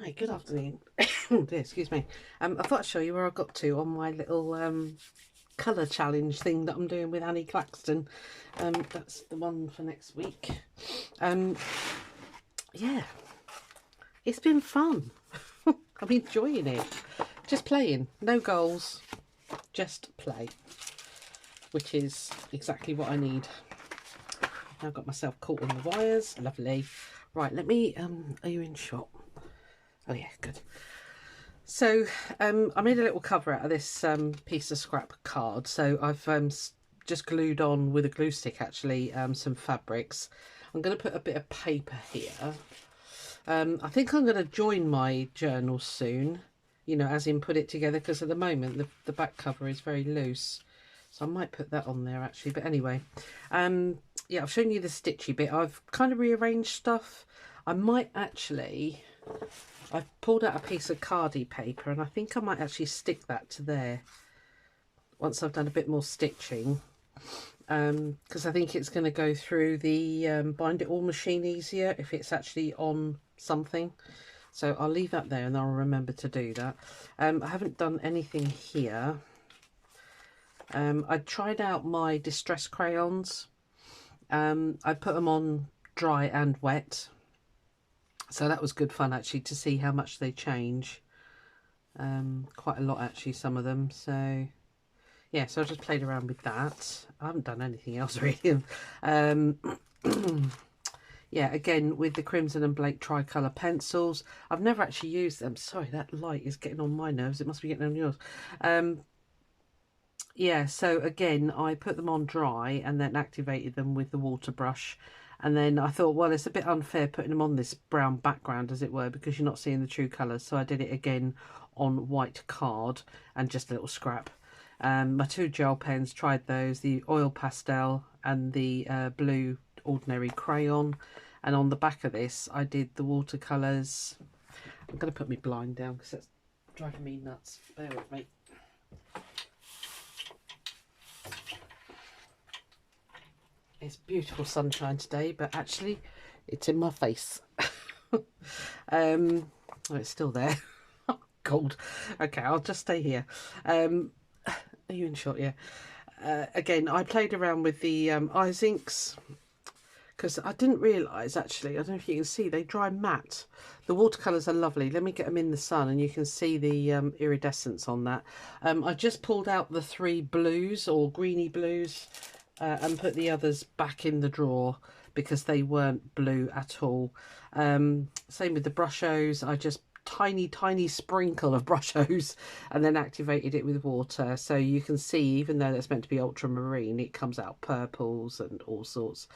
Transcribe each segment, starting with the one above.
Hi, good afternoon. Oh dear, excuse me. I thought I'd show you where I got to on my little colour challenge thing that I'm doing with Annie Claxton. That's the one for next week. Yeah, it's been fun. I'm enjoying it. Just playing, no goals, just play, which is exactly what I need. Now I've got myself caught on the wires. Lovely. Right, let me, are you in shot? Oh yeah, good. So I made a little cover out of this piece of scrap card. So I've just glued on with a glue stick actually some fabrics. I'm going to put a bit of paper here. I think I'm going to join my journal soon, you know, as in put it together, because at the moment the back cover is very loose. So I might put that on there actually. But anyway, yeah, I've shown you the stitchy bit. I've kind of rearranged stuff. I might actually... I've pulled out a piece of cardie paper and I think I might actually stick that to there once I've done a bit more stitching, because I think it's going to go through the bind it all machine easier if it's actually on something. So I'll leave that there and I'll remember to do that. I haven't done anything here. I tried out my distress crayons. I put them on dry and wet. So that was good fun actually to see how much they change. Quite a lot actually, some of them. So yeah, so I just played around with that. I haven't done anything else really. Yeah, again with the Crimson and Blake tricolour pencils. I've never actually used them. Sorry, that light is getting on my nerves. It must be getting on yours. Yeah, so again I put them on dry and then activated them with the water brush. And then I thought, well, it's a bit unfair putting them on this brown background, as it were, because you're not seeing the true colours. So I did it again on white card and just a little scrap. My two gel pens, tried those, the oil pastel and the blue ordinary crayon. And on the back of this, I did the watercolours. I'm going to put my blind down because that's driving me nuts. Bear with me. It's beautiful sunshine today, but actually it's in my face. Oh, it's still there. Cold. Okay, I'll just stay here. Are you in shot? Yeah. Again, I played around with the eyes inks because I didn't realise actually, I don't know if you can see, they dry matte. The watercolours are lovely. Let me get them in the sun and you can see the iridescence on that. I just pulled out the 3 blues or greeny blues and put the others back in the drawer because they weren't blue at all. Same with the brush-os. I just tiny sprinkle of brush-os and then activated it with water. So you can see, even though that's meant to be ultramarine, it comes out purples and all sorts.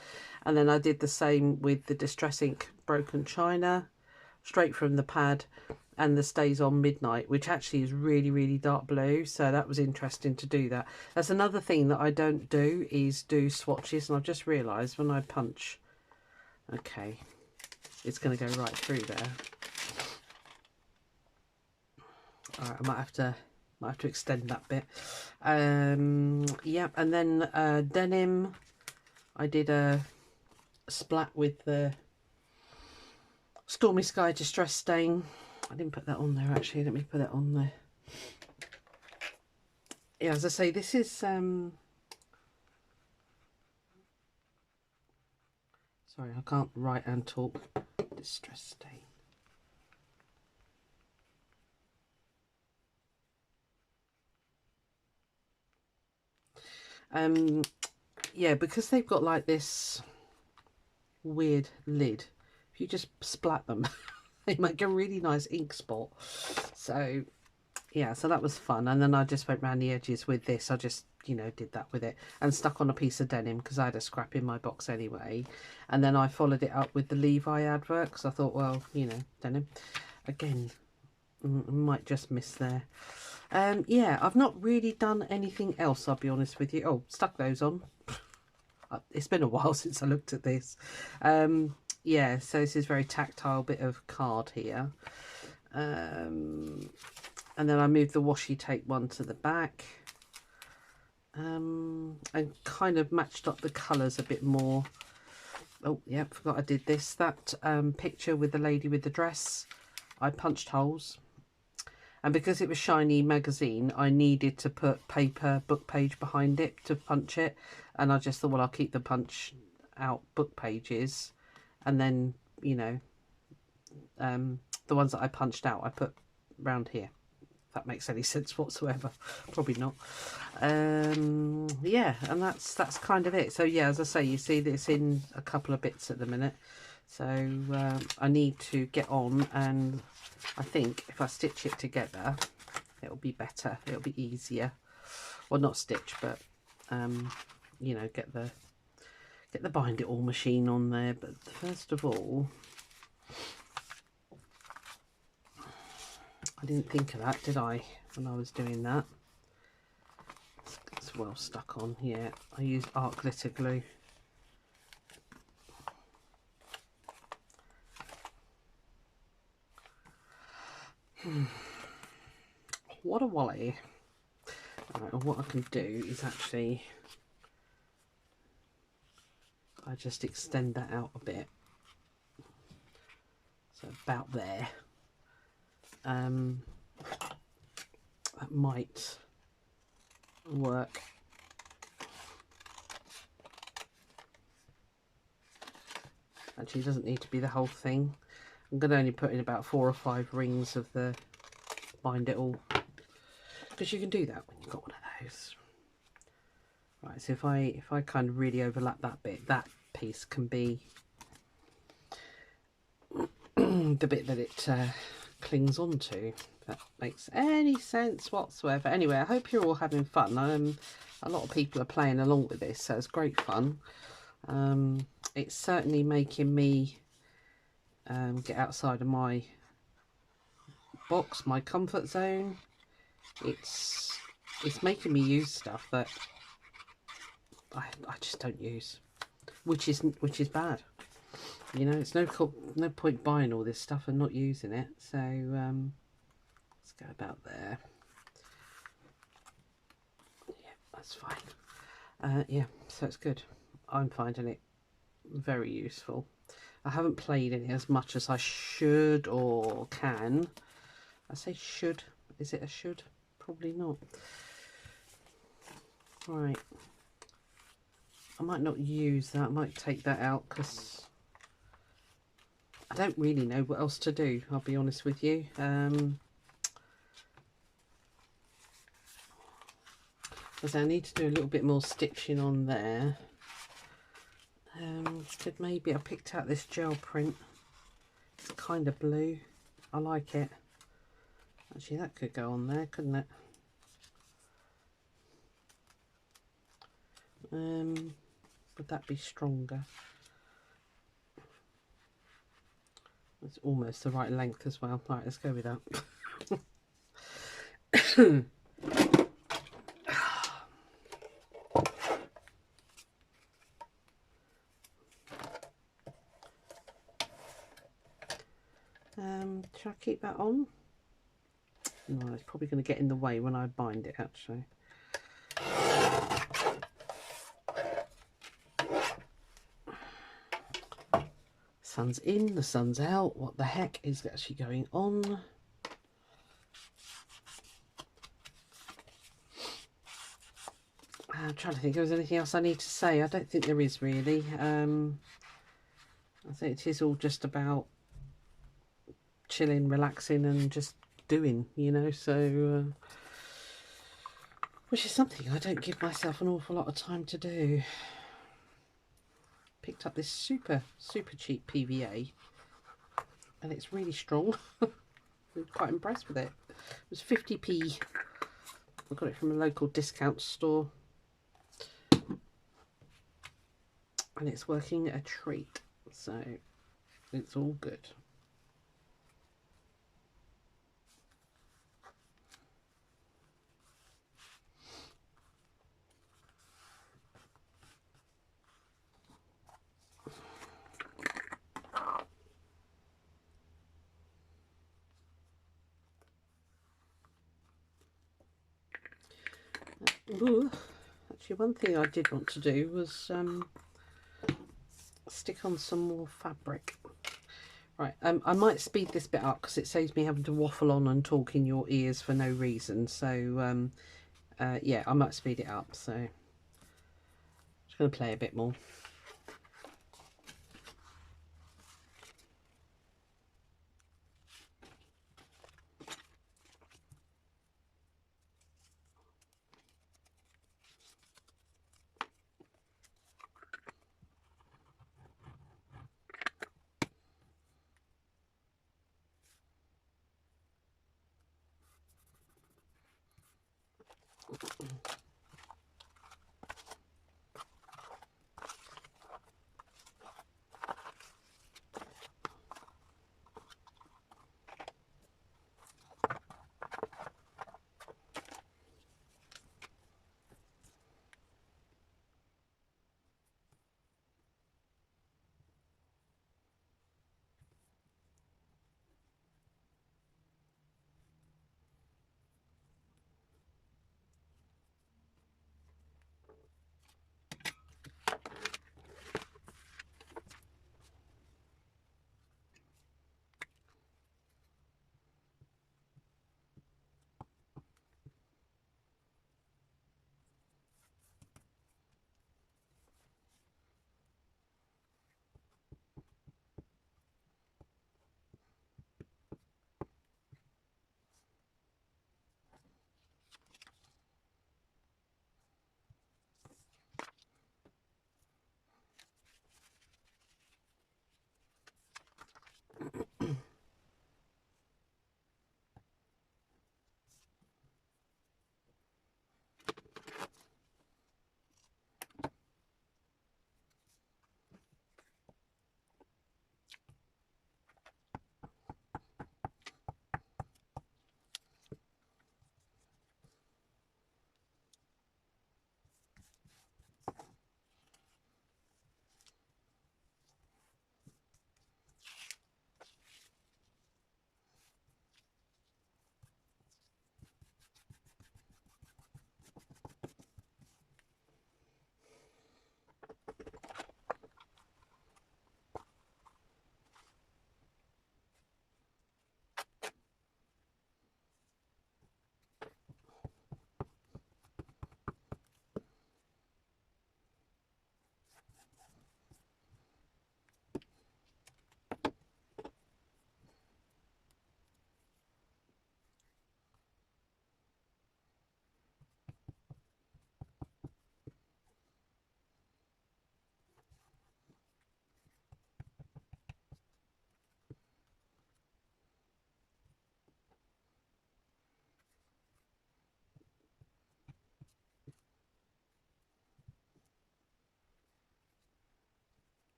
And then I did the same with the Distress Ink Broken China, straight from the pad, and the Stays on Midnight, which actually is really dark blue. So that was interesting to do that. That's another thing that I don't do, is do swatches, and I've just realised when I punch, okay, it's going to go right through there. All right, I might have to extend that bit. Yeah, and then denim, I did a splat with the Stormy Sky Distress Stain. I didn't put that on there actually. Let me put it on there. Yeah, as I say, this is sorry, I can't write and talk. Distress Stain. Yeah, because they've got like this weird lid, if you just splat them they make a really nice ink spot. So yeah, so that was fun. And then I just went around the edges with this. I just, you know, did that with it and stuck on a piece of denim because I had a scrap in my box anyway. And then I followed it up with the Levi advert because I thought, well, you know, denim again, might just miss there. Yeah, I've not really done anything else, I'll be honest with you. Oh, stuck those on. It's been a while since I looked at this. Yeah, so this is very tactile bit of card here. And then I moved the washi tape one to the back. And kind of matched up the colours a bit more. Oh, yeah, forgot I did this. That picture with the lady with the dress, I punched holes, and because it was shiny magazine, I needed to put paper book page behind it to punch it, and I just thought, well, I'll keep the punch out book pages, and then, you know, the ones that I punched out I put round here. If that makes any sense whatsoever. Probably not. Yeah, and that's kind of it. So yeah, as I say, you see this in a couple of bits at the minute, so I need to get on, and I think if I stitch it together it'll be better, it'll be easier. Well, not stitch, but you know, get the bind it all machine on there. But first of all, I didn't think of that, did I, when I was doing that? It's well stuck on here. I used art glitter glue. What a wally. Right, what I can do is actually, I just extend that out a bit. So about there. That might work. Actually, it doesn't need to be the whole thing. I'm going to only put in about 4 or 5 rings of the bind it all, because you can do that when you've got one of those. Right, so if I kind of really overlap that bit, that piece can be the bit that it clings onto. If that makes any sense whatsoever. Anyway, I hope you're all having fun. A lot of people are playing along with this, so it's great fun. It's certainly making me get outside of my box, my comfort zone. It's making me use stuff that I just don't use, which is bad. You know, it's no point buying all this stuff and not using it. So let's go about there. Yeah, that's fine. Yeah, so it's good. I'm finding it very useful. I haven't played in it as much as I should or can. I say should. Is it a should? Probably not. Right. I might not use that. I might take that out because I don't really know what else to do, I'll be honest with you. Because I need to do a little bit more stitching on there. Could maybe, I picked out this gel print. It's kind of blue. I like it. Actually, that could go on there, couldn't it? Would that be stronger? It's almost the right length as well. Right, let's go with that. Should I keep that on? No, it's probably going to get in the way when I bind it, actually. Sun's in, the sun's out. What the heck is actually going on? I'm trying to think if there's anything else I need to say. I don't think there is really. I think it is all just about chilling, relaxing and just doing, you know, so which is something I don't give myself an awful lot of time to do. Picked up this super cheap PVA and it's really strong. I'm quite impressed with it. It was 50p. I got it from a local discount store and it's working a treat, so it's all good. Ooh, actually one thing I did want to do was stick on some more fabric, Right, I might speed this bit up because it saves me having to waffle on and talk in your ears for no reason. So, yeah, I might speed it up. So, I'm just going to play a bit more.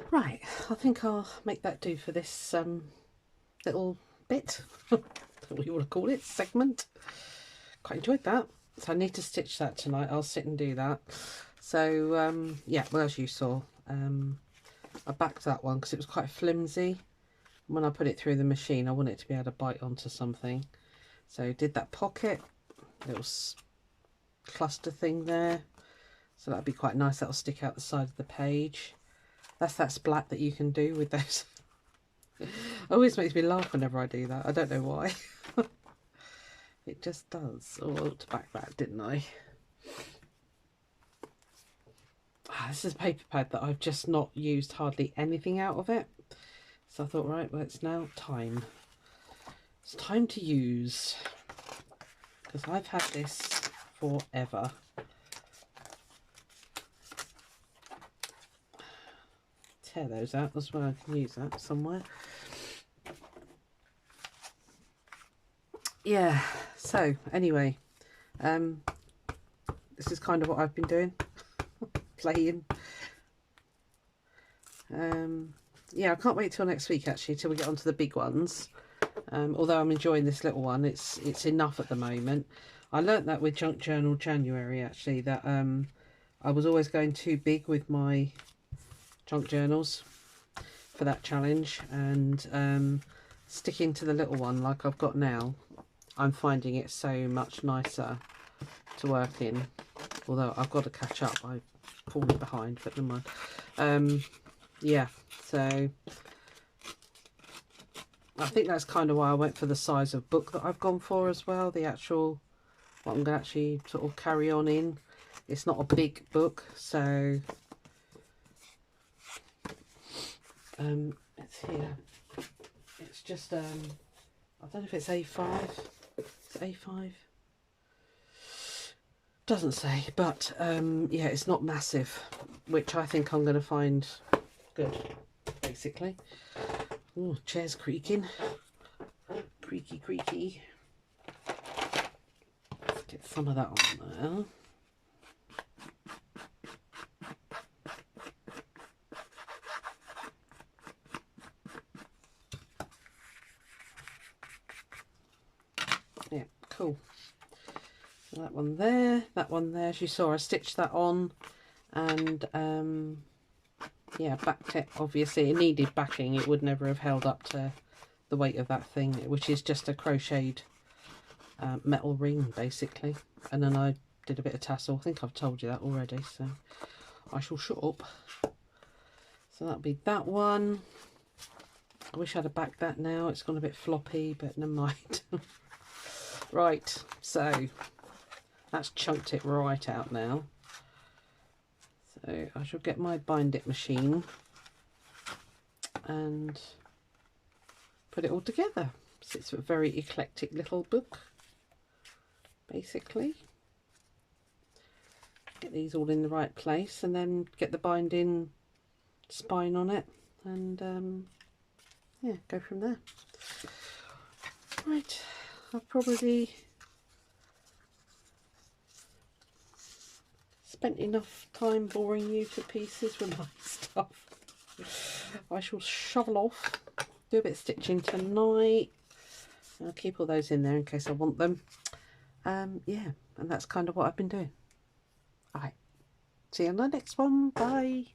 Right, I think I'll make that do for this little bit, what you want to call it, segment. Quite enjoyed that. So I need to stitch that tonight. I'll sit and do that. So yeah, well, as you saw, I backed that one because it was quite flimsy. When I put it through the machine, I want it to be able to bite onto something. So did that pocket, little cluster thing there. So that'd be quite nice. That'll stick out the side of the page. That's that splat that you can do with those. It always makes me laugh whenever I do that. I don't know why. It just does. Oh, I ought to back that, didn't I? This is a paper pad that I've just not used hardly anything out of it. So I thought, right, well, it's now time. It's time to use. Because I've had this forever. Tear those out as well. I can use that somewhere. Yeah, so anyway, this is kind of what I've been doing. Playing. Yeah, I can't wait till next week actually, till we get onto the big ones. Although I'm enjoying this little one, it's enough at the moment. I learnt that with Junk Journal January actually, that I was always going too big with my junk journals for that challenge, and sticking to the little one like I've got now, I'm finding it so much nicer to work in. Although I've got to catch up, I've fallen behind, but never mind. Yeah, so I think that's kind of why I went for the size of book that I've gone for as well. The actual, what I'm going to actually sort of carry on in. It's not a big book, so it's here. It's just, I don't know if it's A5. It's A5. Doesn't say, but yeah, it's not massive, which I think I'm going to find good, basically. Oh, chair's creaking. Creaky, creaky. Let's get some of that on there. Yeah, cool. So that one there, that one there. As you saw, I stitched that on, and yeah, backed it. Obviously, it needed backing. It would never have held up to the weight of that thing, which is just a crocheted metal ring, basically. And then I did a bit of tassel. I think I've told you that already, so I shall shut up. So that'll be that one. I wish I'd have backed that now. It's gone a bit floppy, but never mind. Right, so that's chunked it right out now. So I shall get my bind it machine and put it all together. So it's a very eclectic little book, basically. Get these all in the right place and then get the binding spine on it, and yeah, go from there. Right, I've probably spent enough time boring you to pieces with my stuff. I shall shovel off, do a bit of stitching tonight. I'll keep all those in there in case I want them. Yeah, and that's kind of what I've been doing. Alright, see you on the next one. Bye.